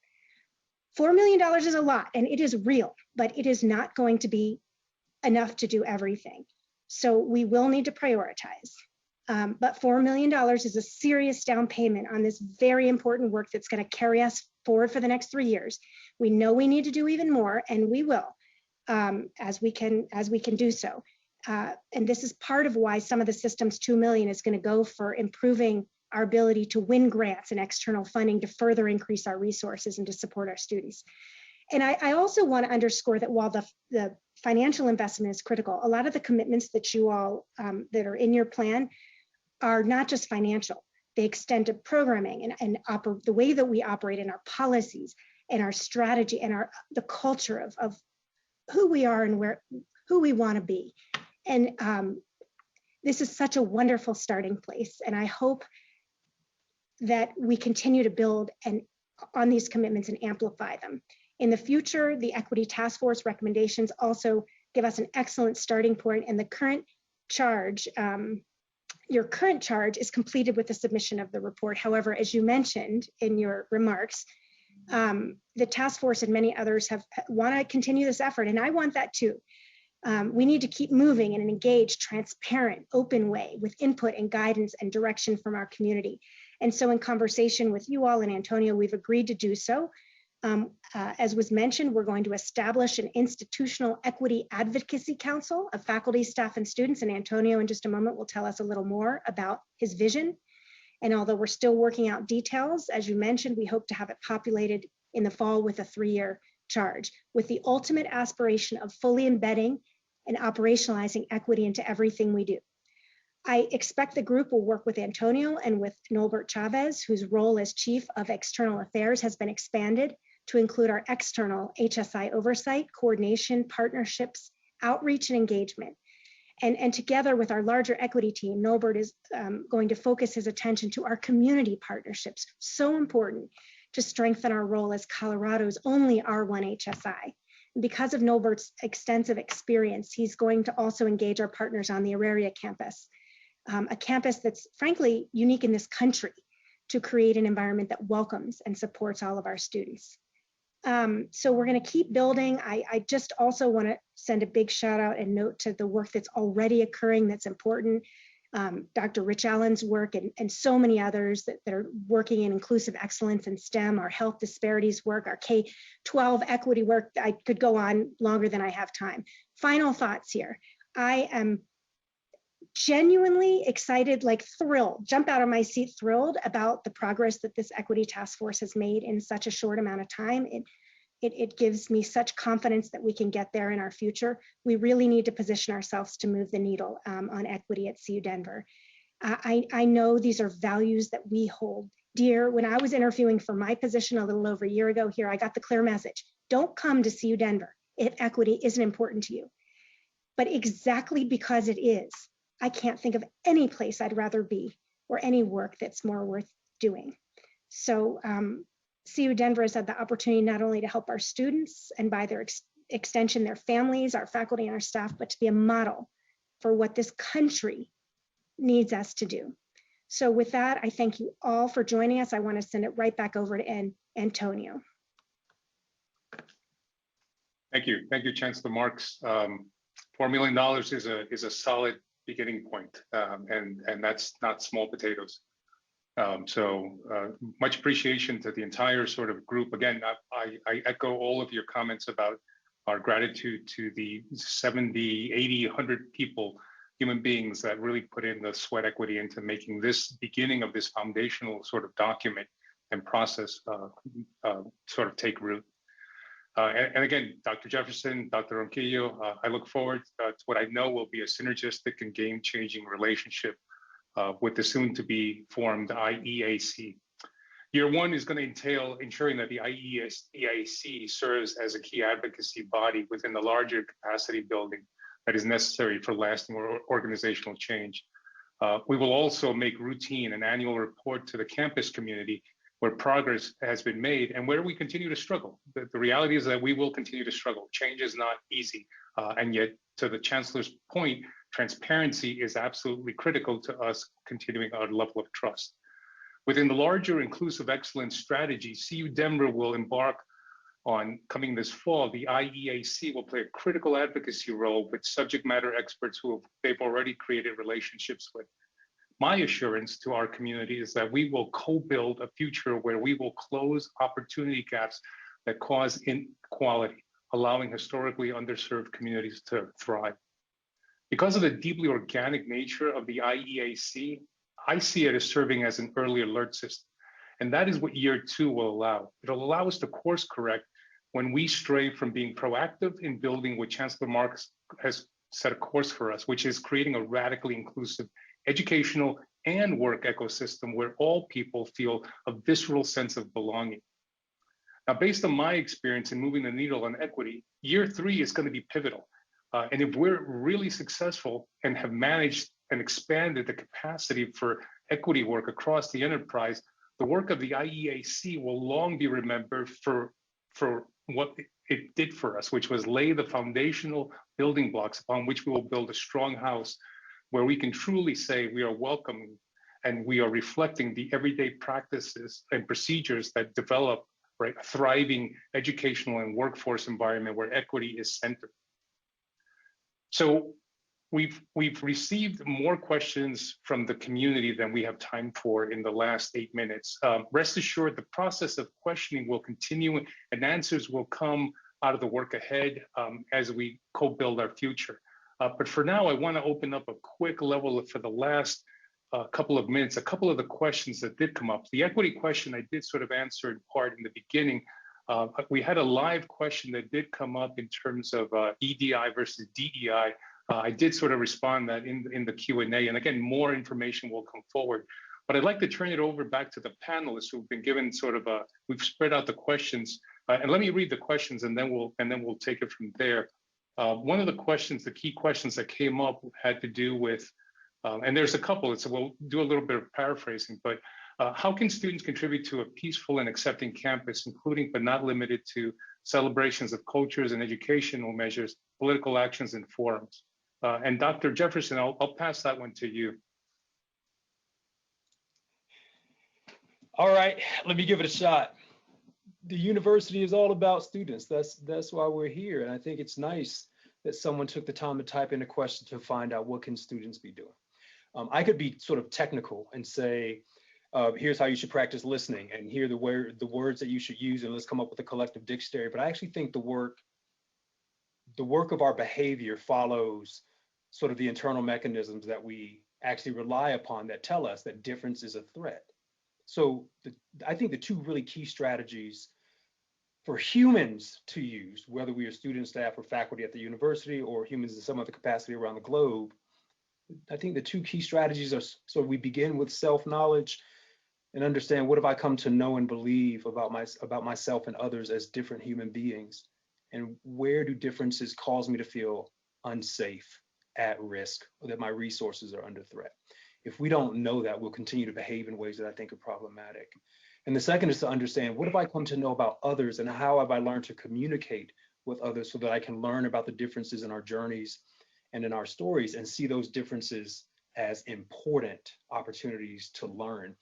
Speaker 3: $4 million is a lot, and it is real, but it is not going to be enough to do everything. So we will need to prioritize. But $4 million is a serious down payment on this very important work that's going to carry us forward for the next 3 years. We know we need to do even more, and we will, as we can do so. And this is part of why some of the system's $2 million is going to go for improving our ability to win grants and external funding to further increase our resources and to support our students. And I also want to underscore that while the financial investment is critical, a lot of the commitments that you all that are in your plan are not just financial. They extend to programming and the way that we operate in our policies and our strategy and the culture of who we are and who we want to be. And this is such a wonderful starting place. And I hope that we continue to build on these commitments and amplify them. In the future, the Equity Task Force recommendations also give us an excellent starting point, and the current charge, your current charge is completed with the submission of the report. However, as you mentioned in your remarks, the task force and many others want to continue this effort, and I want that too. We need to keep moving in an engaged, transparent, open way with input and guidance and direction from our community. And so in conversation with you all and Antonio, we've agreed to do so. As was mentioned, we're going to establish an institutional equity advocacy council of faculty, staff, and students. And Antonio, in just a moment, will tell us a little more about his vision. And although we're still working out details, as you mentioned, we hope to have it populated in the fall with a 3-year charge, with the ultimate aspiration of fully embedding and operationalizing equity into everything we do. I expect the group will work with Antonio and with Norbert Chavez, whose role as Chief of External Affairs has been expanded to include our external HSI oversight, coordination, partnerships, outreach, and engagement. And together with our larger equity team, Norbert is going to focus his attention to our community partnerships, so important to strengthen our role as Colorado's only R1 HSI. Because of Norbert's extensive experience, he's going to also engage our partners on the Auraria campus, a campus that's frankly unique in this country to create an environment that welcomes and supports all of our students. So we're going to keep building. I just also want to send a big shout out and note to the work that's already occurring that's important. Dr. Rich Allen's work and so many others that are working in inclusive excellence in STEM, our health disparities work, our K-12 equity work. I could go on longer than I have time. Final thoughts here. I am genuinely excited, like thrilled, jump out of my seat thrilled about the progress that this Equity Task Force has made in such a short amount of time. It gives me such confidence that we can get there in our future. We really need to position ourselves to move the needle on equity at CU Denver. I know these are values that we hold dear. When I was interviewing for my position a little over a year ago here, I got the clear message: don't come to CU Denver if equity isn't important to you. But exactly because it is, I can't think of any place I'd rather be or any work that's more worth doing. So CU Denver has had the opportunity not only to help our students and by their extension, their families, our faculty and our staff, but to be a model for what this country needs us to do. So with that, I thank you all for joining us. I want to send it right back over to Antonio.
Speaker 1: Thank you, Chancellor Marks. $4 million is a solid beginning point, and that's not small potatoes. So much appreciation to the entire sort of group. Again, I echo all of your comments about our gratitude to the 70, 80, 100 people, human beings that really put in the sweat equity into making this beginning of this foundational sort of document and process sort of take root. And again, Dr. Jefferson, Dr. Ronquillo, I look forward to what I know will be a synergistic and game-changing relationship with the soon-to-be formed IEAC. Year one is going to entail ensuring that the IEAC serves as a key advocacy body within the larger capacity building that is necessary for lasting organizational change. We will also make routine an annual report to the campus community where progress has been made and where we continue to struggle. The reality is that we will continue to struggle. Change is not easy. And yet, to the Chancellor's point, transparency is absolutely critical to us continuing our level of trust. Within the larger inclusive excellence strategy, CU Denver will embark on coming this fall. The IEAC will play a critical advocacy role with subject matter experts who they've already created relationships with. My assurance to our community is that we will co-build a future where we will close opportunity gaps that cause inequality, allowing historically underserved communities to thrive. Because of the deeply organic nature of the IEAC, I see it as serving as an early alert system. And that is what year two will allow. It'll allow us to course correct when we stray from being proactive in building what Chancellor Marks has set a course for us, which is creating a radically inclusive educational and work ecosystem where all people feel a visceral sense of belonging. Now, based on my experience in moving the needle on equity, year 3 is going to be pivotal. And if we're really successful and have managed and expanded the capacity for equity work across the enterprise, the work of the IEAC will long be remembered for what it did for us, which was lay the foundational building blocks upon which we will build a strong house where we can truly say we are welcoming and we are reflecting the everyday practices and procedures that develop, right, a thriving educational and workforce environment where equity is centered. So we've received more questions from the community than we have time for in the last 8 minutes. Rest assured, the process of questioning will continue and answers will come out of the work ahead as we co-build our future. But for now, I want to open up a quick level for the last couple of minutes, a couple of the questions that did come up. The equity question I did sort of answer in part in the beginning. We had a live question that did come up in terms of EDI versus DEI. I did sort of respond that in the Q&A, and again, more information will come forward. But I'd like to turn it over back to the panelists who've been given sort of we've spread out the questions, and let me read the questions, and then we'll take it from there. One of the questions, the key questions that came up, had to do with, and there's a couple. So we'll do a little bit of paraphrasing, but how can students contribute to a peaceful and accepting campus, including but not limited to celebrations of cultures and educational measures, political actions, and forums? And Dr. Jefferson, I'll pass that one to you.
Speaker 4: All right, let me give it a shot. The university is all about students. That's why we're here. And I think it's nice that someone took the time to type in a question to find out what can students be doing. I could be sort of technical and say, here's how you should practice listening, and here are the words that you should use, and let's come up with a collective dictionary. But I actually think the work of our behavior follows sort of the internal mechanisms that we actually rely upon that tell us that difference is a threat. So I think the two really key strategies for humans to use, whether we are students, staff, or faculty at the university, or humans in some other capacity around the globe, I think the two key strategies are, so we begin with self-knowledge and understand, what have I come to know and believe about myself and others as different human beings? And where do differences cause me to feel unsafe, at risk, or that my resources are under threat? If we don't know that, we'll continue to behave in ways that I think are problematic. And the second is to understand, what have I come to know about others, and how have I learned to communicate with others so that I can learn about the differences in our journeys and in our stories, and see those differences as important opportunities to learn.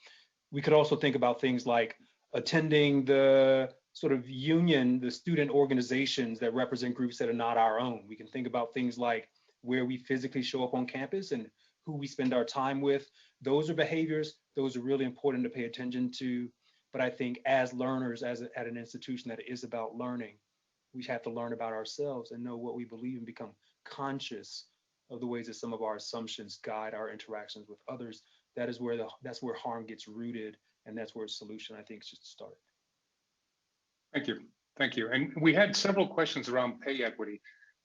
Speaker 4: We could also think about things like attending the sort of union, the student organizations that represent groups that are not our own. We can think about things like where we physically show up on campus and who we spend our time with. Those are behaviors, those are really important to pay attention to. But I think as learners, at an institution that is about learning, we have to learn about ourselves and know what we believe and become conscious of the ways that some of our assumptions guide our interactions with others. That's where harm gets rooted, and that's where a solution, I think, should start.
Speaker 1: Thank you. Thank you. And we had several questions around pay equity,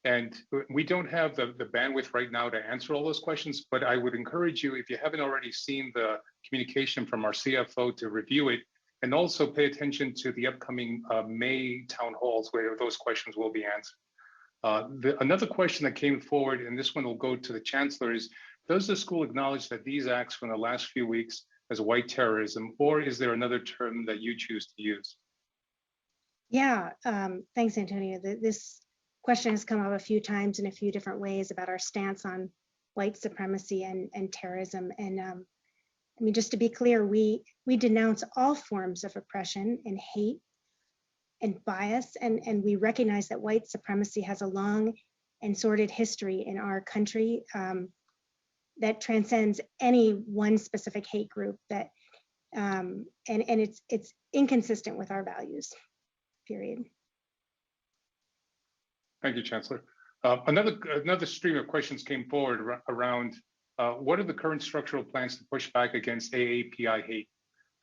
Speaker 1: and we don't have the bandwidth right now to answer all those questions, but I would encourage you, if you haven't already seen the communication from our CFO, to review it, and also pay attention to the upcoming May town halls where those questions will be answered. Another question that came forward, and this one will go to the Chancellor, is, does the school acknowledge that these acts from the last few weeks as white terrorism, or is there another term that you choose to use?
Speaker 3: Yeah, thanks, Antonio. This question has come up a few times in a few different ways about our stance on white supremacy and terrorism. And I mean, just to be clear, we denounce all forms of oppression and hate and bias, and we recognize that white supremacy has a long and sordid history in our country that transcends any one specific hate group, that and it's inconsistent with our values, period.
Speaker 1: Thank you, Chancellor. Another stream of questions came forward around what are the current structural plans to push back against AAPI hate?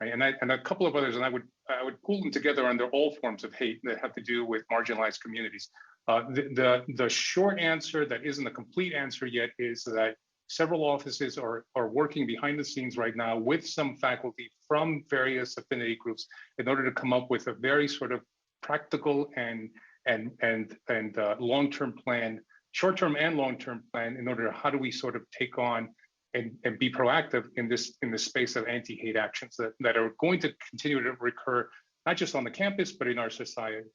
Speaker 1: Right? And a couple of others, and I would pull them together under all forms of hate that have to do with marginalized communities. The short answer that isn't a complete answer yet is that several offices are working behind the scenes right now with some faculty from various affinity groups in order to come up with a very sort of practical and long-term plan, short-term and long-term plan, in order to how do we sort of take on and be proactive in this space of anti-hate actions that are going to continue to recur, not just on the campus, but in our society.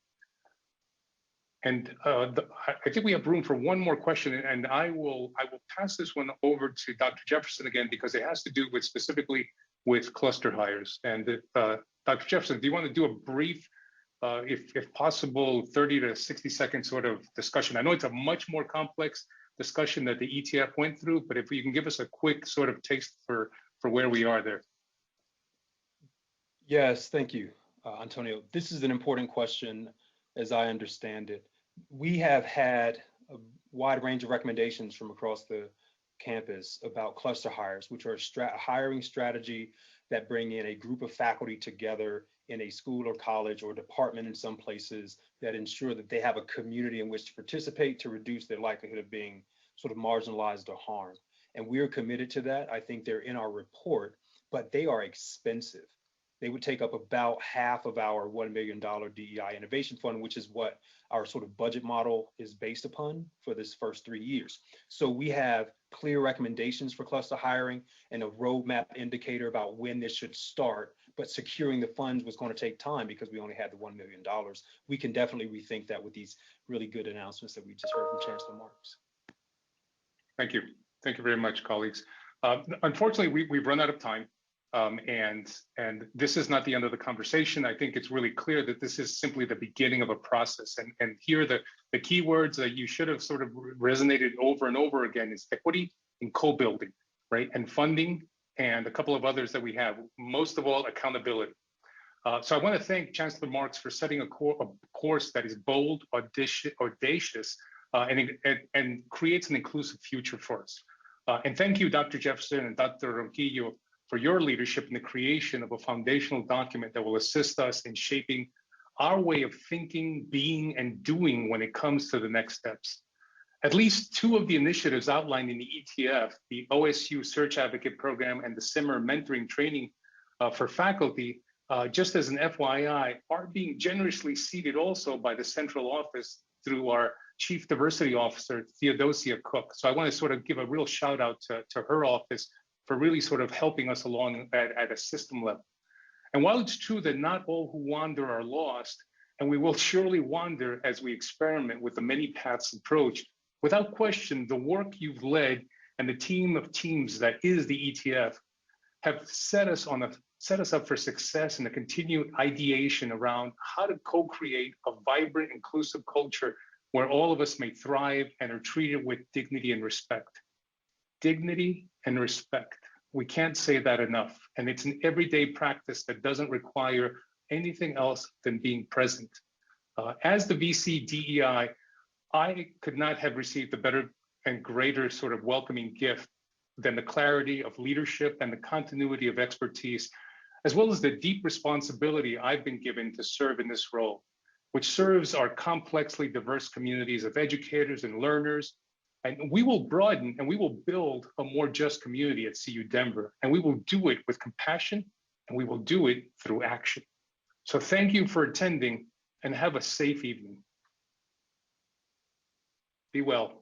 Speaker 1: And I think we have room for one more question, and I will pass this one over to Dr. Jefferson again, because it has to do with specifically with cluster hires. And Dr. Jefferson, do you want to do a brief, if possible, 30 to 60 second sort of discussion? I know it's a much more complex discussion that the ETF went through, but if you can give us a quick sort of taste for where we are there.
Speaker 4: Yes, thank you, Antonio. This is an important question, as I understand it. We have had a wide range of recommendations from across the campus about cluster hires, which are a hiring strategy that bring in a group of faculty together in a school or college or department in some places that ensure that they have a community in which to participate to reduce their likelihood of being sort of marginalized or harmed. And we're committed to that. I think they're in our report, but they are expensive. They would take up about half of our $1 million DEI Innovation Fund, which is what our sort of budget model is based upon for this first 3 years. So we have clear recommendations for cluster hiring and a roadmap indicator about when this should start, but securing the funds was going to take time because we only had the $1 million. We can definitely rethink that with these really good announcements that we just heard from Chancellor Marks.
Speaker 1: Thank you. Thank you very much, colleagues. Unfortunately, we've run out of time. And this is not the end of the conversation. I think it's really clear that this is simply the beginning of a process. And here the key words that you should have sort of resonated over and over again is equity and co-building, right? And funding, and a couple of others that we have. Most of all, accountability. So I want to thank Chancellor Marks for setting a course that is bold, audacious, and creates an inclusive future for us. And thank you, Dr. Jefferson and Dr. Ronquillo, for your leadership in the creation of a foundational document that will assist us in shaping our way of thinking, being, and doing when it comes to the next steps. At least two of the initiatives outlined in the ETF, the OSU Search Advocate Program and the SIMMER Mentoring Training for faculty, just as an FYI, are being generously seeded also by the central office through our Chief Diversity Officer, Theodosia Cook. So I want to sort of give a real shout out to her office for really sort of helping us along at a system level. And while it's true that not all who wander are lost, and we will surely wander as we experiment with the many paths approach, without question, the work you've led and the team of teams that is the ETF have set us up for success in the continued ideation around how to co-create a vibrant, inclusive culture where all of us may thrive and are treated with dignity and respect. Dignity and respect. We can't say that enough. And it's an everyday practice that doesn't require anything else than being present. As the VC DEI, I could not have received a better and greater sort of welcoming gift than the clarity of leadership and the continuity of expertise, as well as the deep responsibility I've been given to serve in this role, which serves our complexly diverse communities of educators and learners. And we will broaden and we will build a more just community at CU Denver. And we will do it with compassion, and we will do it through action. So thank you for attending, and have a safe evening. Be well.